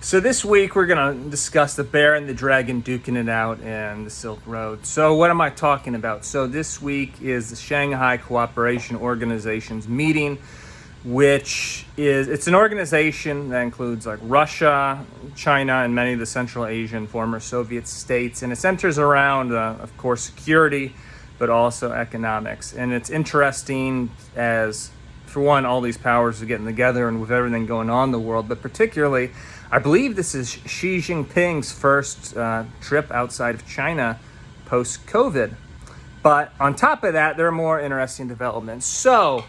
So this week we're going to discuss the bear and the dragon duking it out and the Silk Road. So what am I talking about? So this week is the Shanghai Cooperation Organization's meeting, it's an organization that includes like Russia, China, and many of the Central Asian former Soviet states. And it centers around, of course, security, but also economics. And it's interesting as, for one, all these powers are getting together and with everything going on in the world, but particularly, I believe this is Xi Jinping's first trip outside of China post-COVID. But on top of that, there are more interesting developments. So,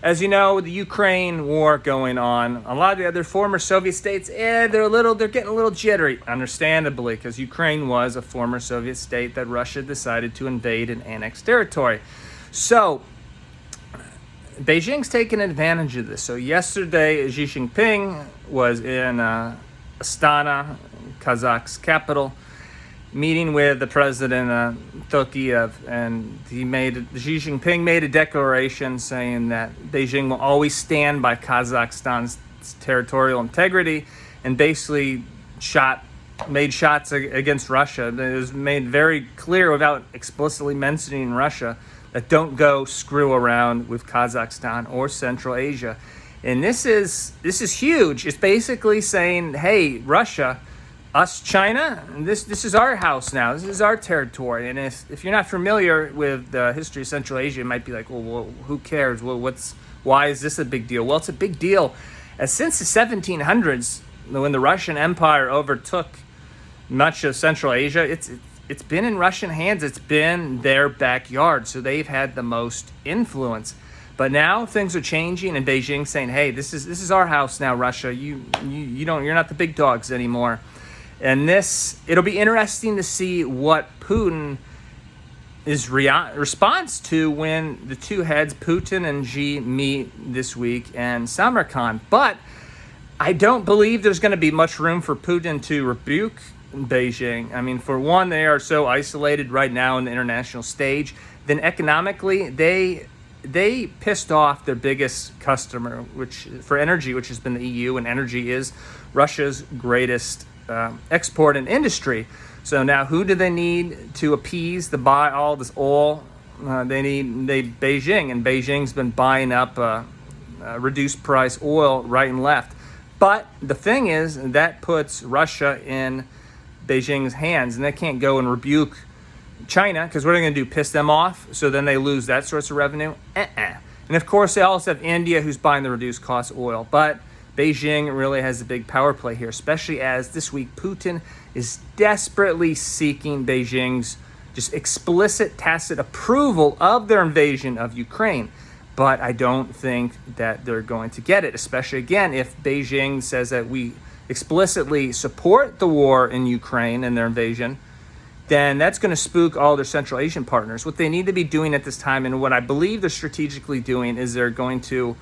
as you know, the Ukraine war going on, a lot of the other former Soviet states, they're getting a little jittery, understandably, because Ukraine was a former Soviet state that Russia decided to invade and annex territory. So, Beijing's taken advantage of this. So yesterday, Xi Jinping was in Astana, Kazakh's capital, meeting with the president Tokayev, and Xi Jinping made a declaration saying that Beijing will always stand by Kazakhstan's territorial integrity, and basically made shots against Russia. It was made very clear without explicitly mentioning Russia that don't go screw around with Kazakhstan or Central Asia. And this is huge. It's basically saying, hey, Russia, us, China, this is our house now. This is our territory. And if you're not familiar with the history of Central Asia, it might be like, well, who cares? Well, why is this a big deal? Well, it's a big deal. Since the 1700s, when the Russian Empire overtook much of Central Asia, it's been in Russian hands. It's been their backyard, so they've had the most influence. But now things are changing, and Beijing's saying, "Hey, this is our house now, Russia. You're not the big dogs anymore." And it'll be interesting to see what Putin is response to when the two heads, Putin and Xi, meet this week in Samarkand. But I don't believe there's going to be much room for Putin to rebuke Beijing. I mean, for one, they are so isolated right now in the international stage. Then economically, they pissed off their biggest customer, for energy, which has been the EU, and energy is Russia's greatest export and industry. So now, who do they need to appease to buy all this oil? They need Beijing, and Beijing's been buying up reduced price oil right and left. But the thing is, that puts Russia in Beijing's hands, and they can't go and rebuke China, because what are they going to do, piss them off? So then they lose that source of revenue? And of course, they also have India, who's buying the reduced cost oil. But Beijing really has a big power play here, especially as this week Putin is desperately seeking Beijing's just explicit, tacit approval of their invasion of Ukraine. But I don't think that they're going to get it, especially, again, if Beijing says that we explicitly support the war in Ukraine and their invasion, then that's going to spook all their Central Asian partners. What they need to be doing at this time, and what I believe they're strategically doing, is they're going to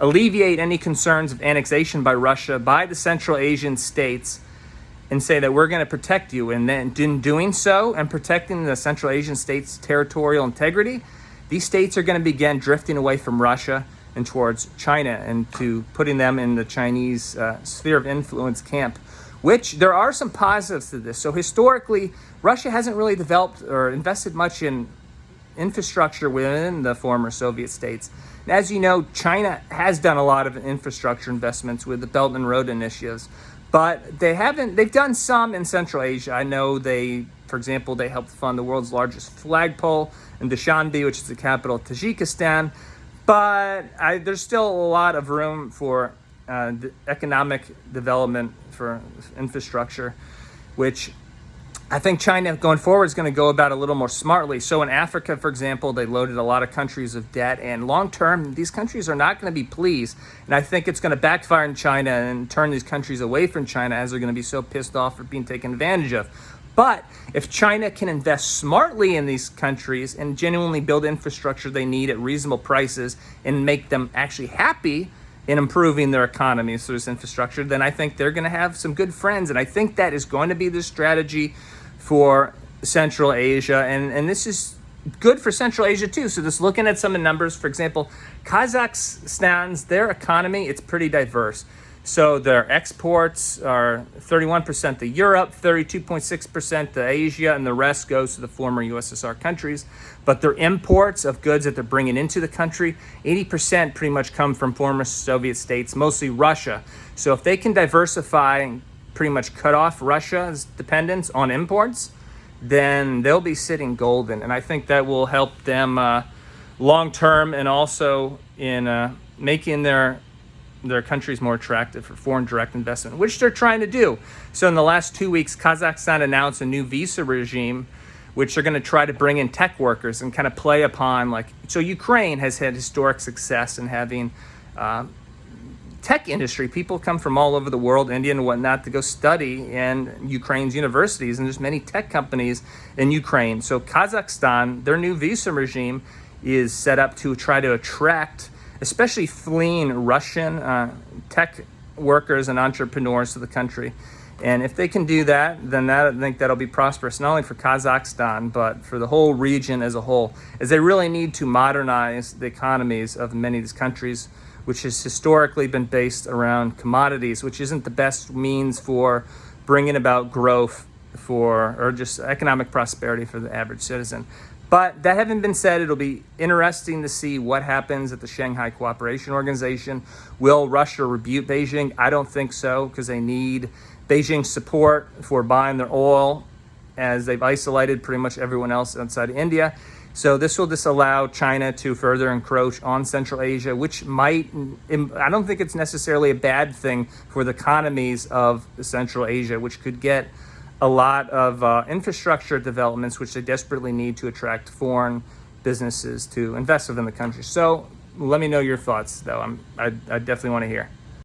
alleviate any concerns of annexation by Russia by the Central Asian states and say that we're going to protect you. And then in doing so and protecting the Central Asian states' territorial integrity, these states are going to begin drifting away from Russia and towards China, and to putting them in the Chinese sphere of influence camp, which there are some positives to this. So historically, Russia hasn't really developed or invested much in infrastructure within the former Soviet states. And as you know, China has done a lot of infrastructure investments with the Belt and Road initiatives, but they've done some in Central Asia. I know for example, they helped fund the world's largest flagpole in Dushanbe, which is the capital of Tajikistan. But there's still a lot of room for economic development for infrastructure, which I think China going forward is going to go about a little more smartly. So in Africa, for example, they loaded a lot of countries of debt, and long term, these countries are not going to be pleased. And I think it's going to backfire in China and turn these countries away from China, as they're going to be so pissed off for being taken advantage of. But if China can invest smartly in these countries and genuinely build infrastructure they need at reasonable prices and make them actually happy in improving their economies through this infrastructure, then I think they're going to have some good friends. And I think that is going to be the strategy for Central Asia. And this is good for Central Asia too. So just looking at some of the numbers, for example, Kazakhstan's, their economy, it's pretty diverse. So their exports are 31% to Europe, 32.6% to Asia, and the rest goes to the former USSR countries. But their imports of goods that they're bringing into the country, 80% pretty much come from former Soviet states, mostly Russia. So if they can diversify and pretty much cut off Russia's dependence on imports, then they'll be sitting golden. And I think that will help them long term, and also in making their countries more attractive for foreign direct investment, which they're trying to do. So in the last 2 weeks, Kazakhstan announced a new visa regime, which are going to try to bring in tech workers and kind of play upon, like, so Ukraine has had historic success in having tech industry. People come from all over the world, India and whatnot, to go study in Ukraine's universities, and there's many tech companies in Ukraine. So Kazakhstan, their new visa regime is set up to try to attract, especially fleeing Russian tech workers and entrepreneurs to the country. And if they can do that, then I think that'll be prosperous, not only for Kazakhstan, but for the whole region as a whole, as they really need to modernize the economies of many of these countries, which has historically been based around commodities, which isn't the best means for bringing about growth or just economic prosperity for the average citizen. But that having been said, it'll be interesting to see what happens at the Shanghai Cooperation Organization. Will Russia rebuke Beijing? I don't think so, because they need Beijing's support for buying their oil, as they've isolated pretty much everyone else outside of India. So this will just allow China to further encroach on Central Asia, which might, I don't think it's necessarily a bad thing for the economies of Central Asia, which could get a lot of infrastructure developments, which they desperately need to attract foreign businesses to invest within the country. So let me know your thoughts, though. I definitely want to hear.